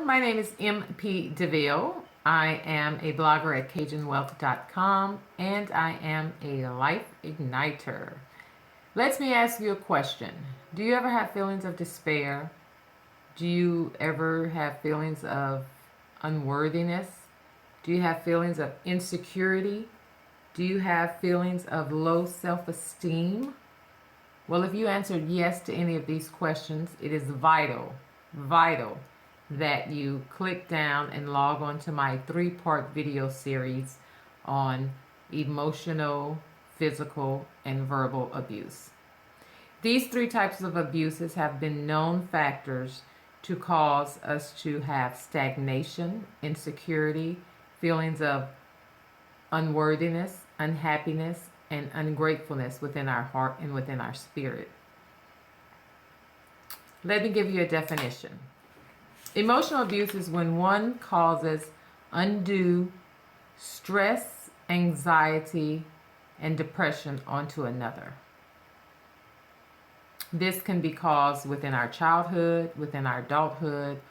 my name is MP DeVille. I am a blogger at CajunWealth.com and I am a life igniter. Let me ask you a question. Do you ever have feelings of despair? Do you ever have feelings of unworthiness? Do you have feelings of insecurity? Do you have feelings of low self-esteem? Well, if you answered yes to any of these questions, it is vital that you click down and log on to my 3-part video series on emotional, physical, and verbal abuse. These 3 types of abuses have been known factors to cause us to have stagnation, insecurity, feelings of unworthiness, unhappiness, and ungratefulness within our heart and within our spirit. Let me give you a definition. Emotional abuse is when one causes undue stress, anxiety, and depression onto another. This can be caused within our childhood, within our adulthood,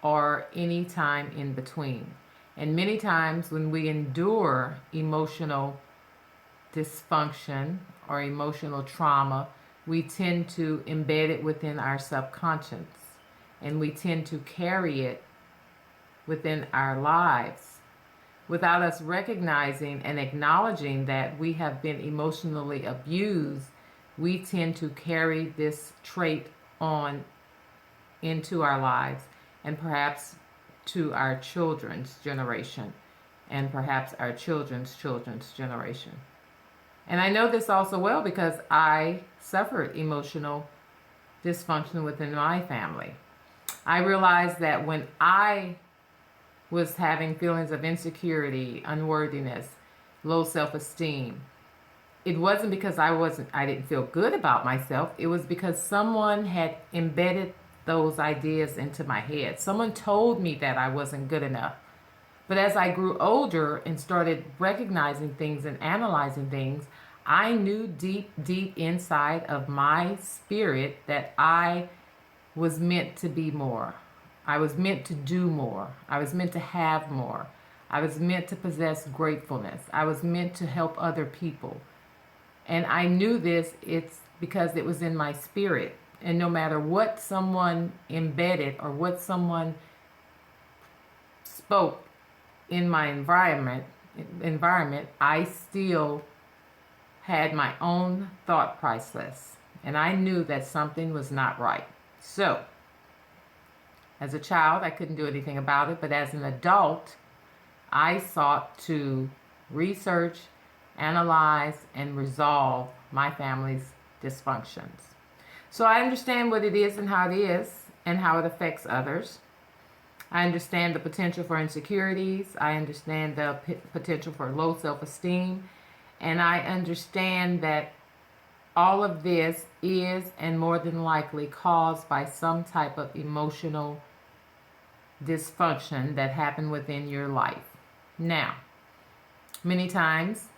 or any time in between. And many times when we endure emotional dysfunction or emotional trauma, we tend to embed it within our subconscious, and we tend to carry it within our lives without us recognizing and acknowledging that we have been emotionally abused. We tend to carry this trait on into our lives and perhaps to our children's generation and perhaps our children's generation. And I know this also well because I suffered emotional dysfunction within my family. I realized that when I was having feelings of insecurity, unworthiness, low self-esteem, it wasn't because I didn't feel good about myself. It was because someone had embedded those ideas into my head. Someone told me that I wasn't good enough. But as I grew older and started recognizing things and analyzing things, I knew deep inside of my spirit that I was meant to be more. I was meant to do more. I was meant to have more. I was meant to possess gratefulness. I was meant to help other people. And I knew this, it's because it was in my spirit. And no matter what someone embedded or what someone spoke in my environment, I still had my own thought process. And I knew that something was not right. So, as a child, I couldn't do anything about it. But as an adult, I sought to research, analyze, and resolve my family's dysfunctions. So I understand what it is and how it affects others. I understand the potential for insecurities. I understand the potential for low self-esteem. And I understand that all of this is and more than likely caused by some type of emotional dysfunction that happened within your life. Now, many times,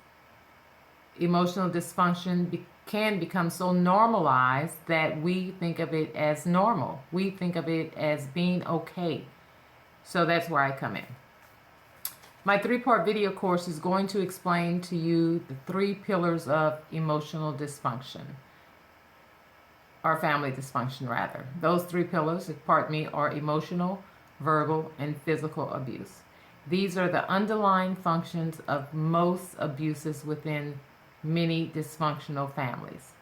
emotional dysfunction can become so normalized that we think of it as normal. We think of it as being okay. So that's where I come in. My 3-part video course is going to explain to you the 3 pillars of emotional dysfunction, or family dysfunction rather. Those 3 pillars, are emotional, verbal, and physical abuse. These are the underlying functions of most abuses within many dysfunctional families.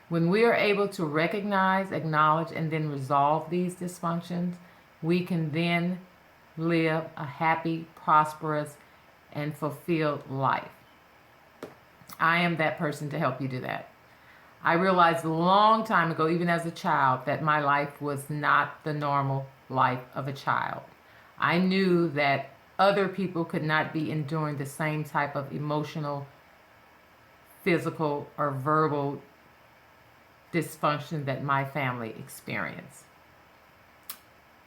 When we are able to recognize, acknowledge, and then resolve these dysfunctions, we can then live a happy, prosperous, and fulfilled life. I am that person to help you do that. I realized a long time ago, even as a child, that my life was not the normal life of a child. I knew that other people could not be enduring the same type of emotional, physical, or verbal dysfunction that my family experienced.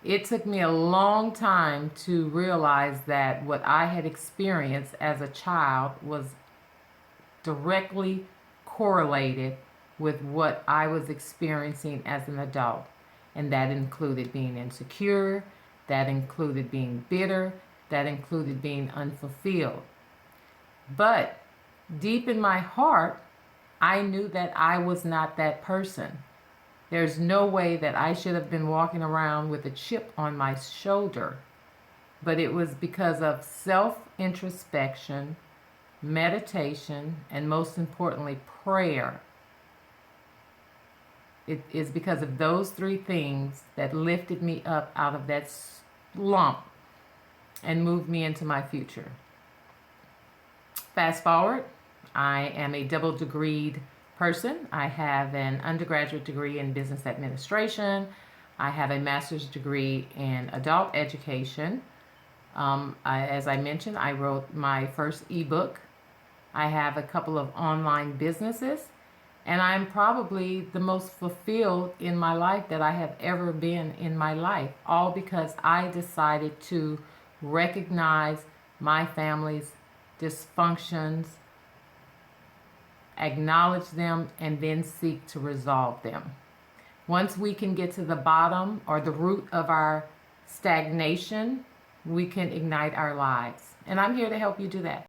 It took me a long time to realize that what I had experienced as a child was directly correlated with what I was experiencing as an adult. And that included being insecure, That included being bitter. That included being unfulfilled. But deep in my heart, I knew that I was not that person. There's no way that I should have been walking around with a chip on my shoulder. But it was because of self-introspection, meditation, and most importantly, prayer. It is because of those three things that lifted me up out of that slump and moved me into my future. Fast forward, I am a double degreed person. I have an undergraduate degree in business administration. I have a master's degree in adult education. As I mentioned, I wrote my first ebook. I have a couple of online businesses, and I'm probably the most fulfilled in my life that I have ever been in my life, all because I decided to recognize my family's dysfunctions, acknowledge them, and then seek to resolve them. Once we can get to the bottom or the root of our stagnation, we can ignite our lives. And I'm here to help you do that.